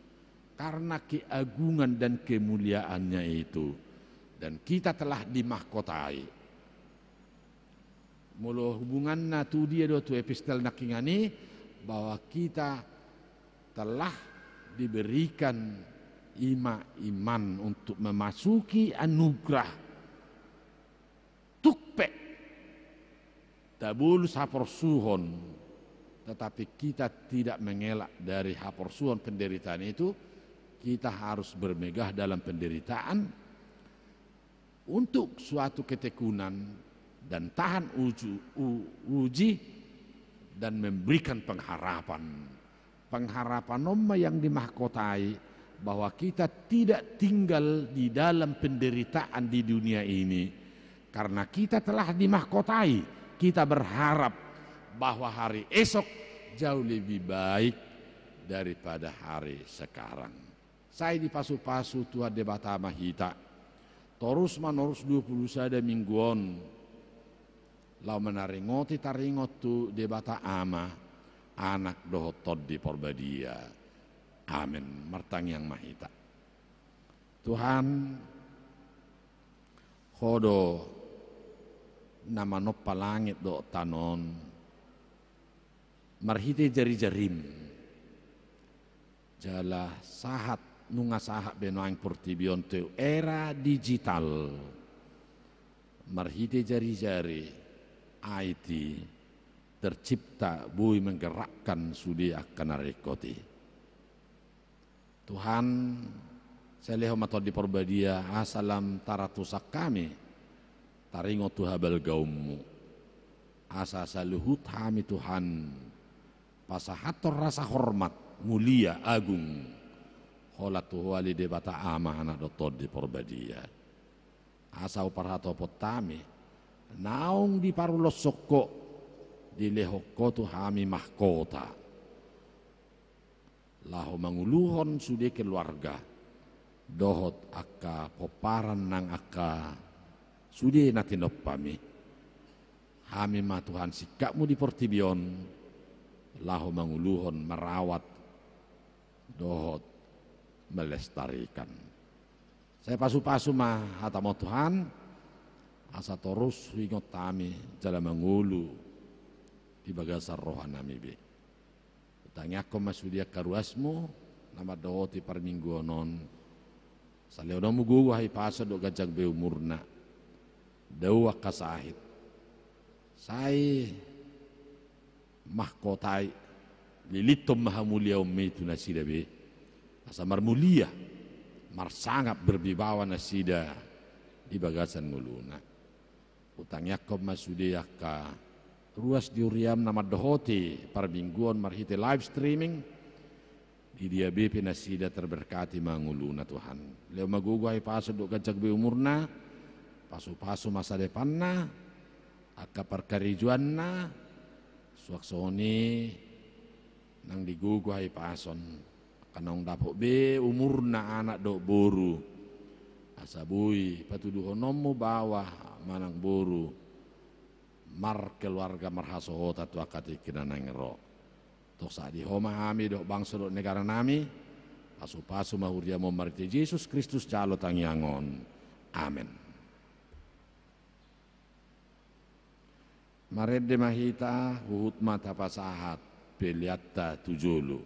karena keagungan dan kemuliaannya itu, dan kita telah dimahkotai. Mulu hubungan tu dia do tu epistel nakingani bahwa kita telah diberikan iman untuk memasuki anugerah tukpe tabulus haporsuhon, tetapi kita tidak mengelak dari haporsuhon penderitaan itu. Kita harus bermegah dalam penderitaan untuk suatu ketekunan dan tahan uji dan memberikan pengharapan nomma yang dimahkotai bahwa kita tidak tinggal di dalam penderitaan di dunia ini karena kita telah dimahkotai. Kita berharap bahwa hari esok jauh lebih baik daripada hari sekarang. Saya di pasu-pasu Tuhan debata mahita terus menerus 20 sada mingguan lau menaringoti taringot tu debata ama anak dohotod di porbadia. Amin. Martang yang mahita. Tuhan hodo nama noppa langit do tanon marhite jari-jarim jala sahat nunga sahat benoang portibion tu era digital marhite jari-jari IT tercipta bui menggerakkan sudi akan rekoti. Tuhan saya leho matod di porbadia asalam taratusak kami taringo tuhabal gaummu asa saluhut hami Tuhan pasahator rasa hormat mulia agung holat tuhwali debata ama anak dotod di porbadia asa uparhato potami naung di parulos sokko di lehokko tu hami mahkota lahu manguluhon sude keluarga dohot akka poparan nang akka sude natinopami hami ma Tuhan sikapmu di portibion lahu manguluhon merawat dohot melestarikan. Saya pasu-pasu mah hatamo Tuhan asa terus ingot kami jala mangulu di bagasar rohanami be. Tanya ko masudia karuasmu nama dohoti par mingguonon saleo mugu wahai paso do gajag be umurna dawa kasahit sai mahkotai lilitom mahamulia ummi tu nasida be asa marmulia marsangap berbibawa nasida di bagasan nguluna utang yakob masudia ka ruas diuriam nama dohoti par mingguan marhite live streaming di dia BP nasida terberkati manguluna Tuhan leo maguguai paso do gajag be umurna pasu-pasu masa depanna akka perkarijuanna suaksoni nang diguguai pason kanong dapok be umurna anak do boru asabui patuduh onommu bawah manang boru mar keluarga marhasohota tu akati kinanang ro tok saat di homa hami do bangsa do negara nami pasu-pasu mahuria mo marite Yesus Kristus jalo tangyangon amin. Marede mahita huhut mata pasahat peliatta tujulu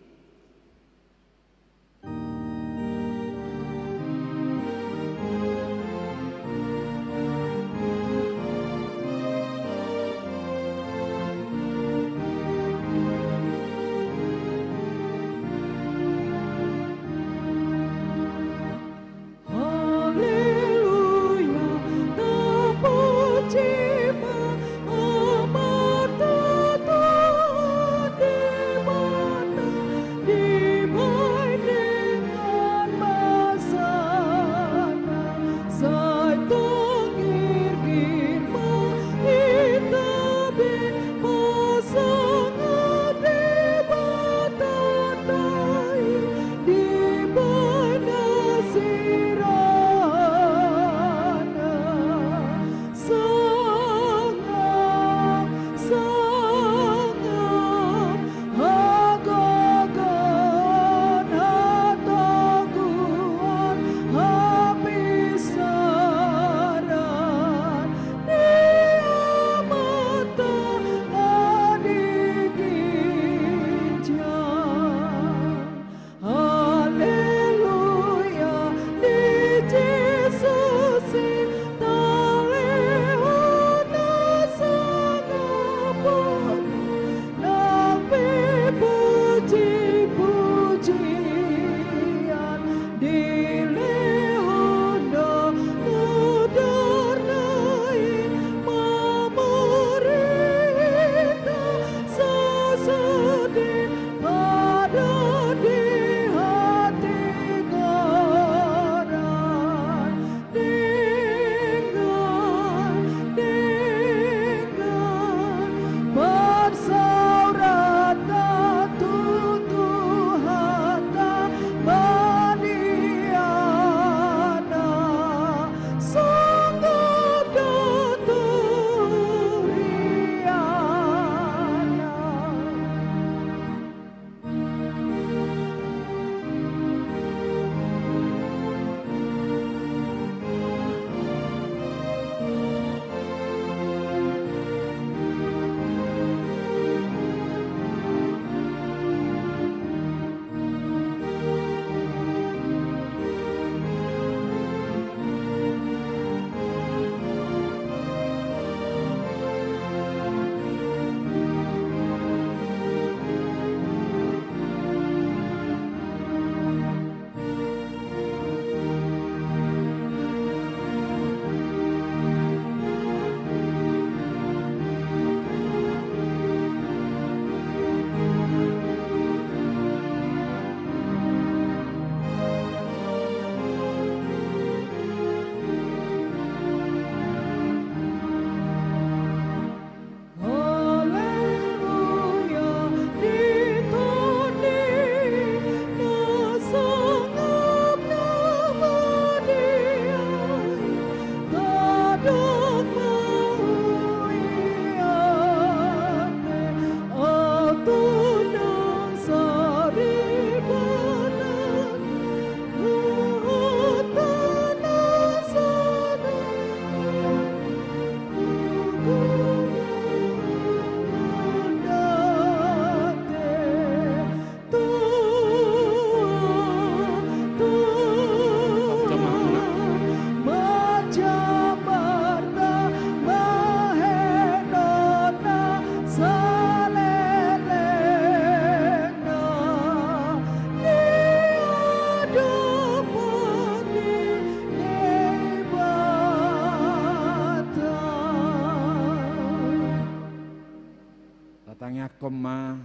Tatangnya koma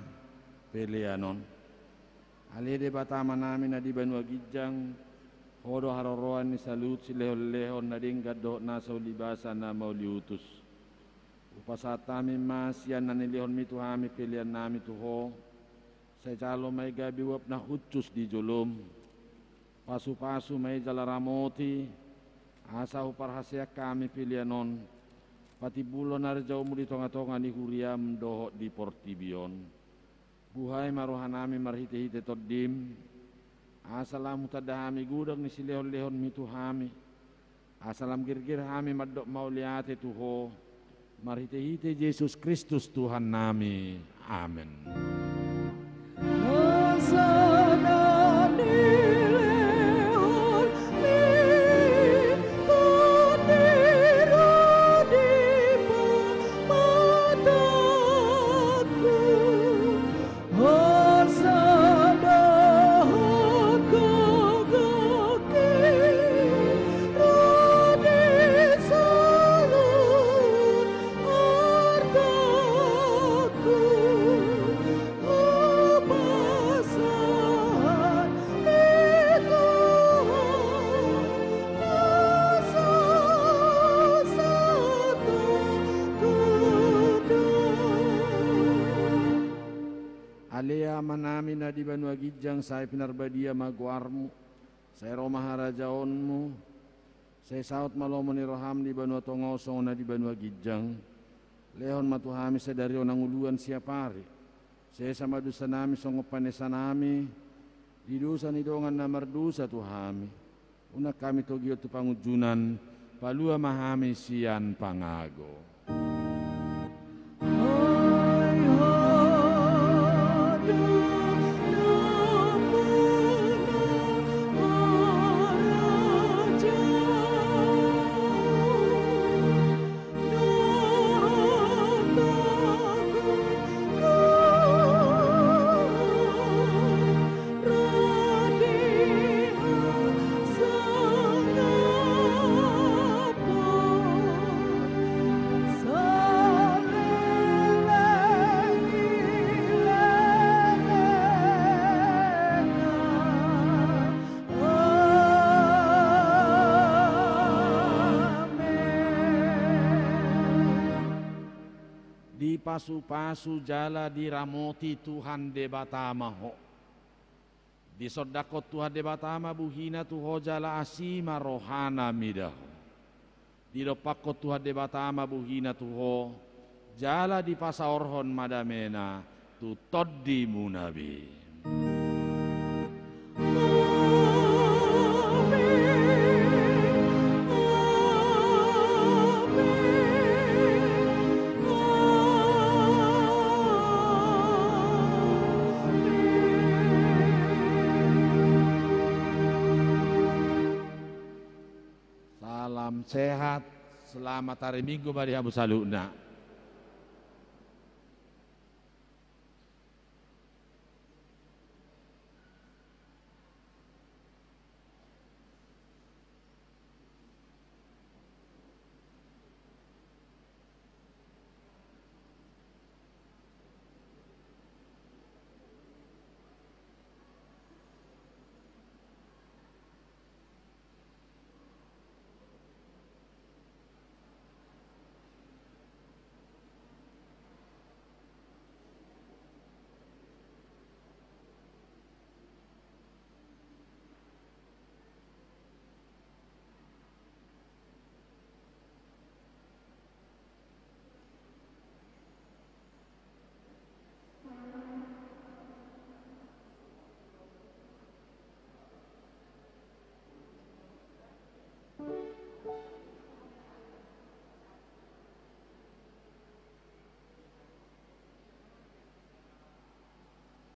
pelianon. Ali de batama namin na di Banua Gijang. Hodo haroroan ni salut si lehon-lehon na ding gadok na sa ulibasan na mauliutus. Upasatami masyan na nilihon mitu hami pilihan nami tuho. Sa jalo may gabiwap na hutsus di jolom. Pasu-pasu may jalaramoti. Asa uparhasya kami pilihanon. Pati bulo narjaw mo di tonga-tonga ni Huriam doho di Portibion. Buhay maruhan namin marhite-hite toddim. Asalam tadahami gudang ni silehon-lehon mitu hami. Asalam girgir hami madok mauliate tuho. Marhite-hite Yesus Kristus Tuhan nami. Amen. Alea manami na di Banua Gijang saya pinarbadia maguarmu, saya Roma harajaonmu, saya saut malomo ni roham di Banua Tongosong na di Banua Gijang, lehon matuhami saya dari onang uluan siapari, saya sama dusa nami songopanesa nami, di dusa ni dongan na mardusa tuhami, unak kami togio tu pangujunan, palua mahami sian pangago. Pasu-pasu jala diramoti Tuhan de batama ho. Di sodakot Tuhan de batama buhina tuho jala asima rohana midaho. Di dopakot Tuhan de batama buhina tuho jala di pasaorhon madamena tu toddi munabi. Salam sehat, selamat hari Minggu bari habu saluna.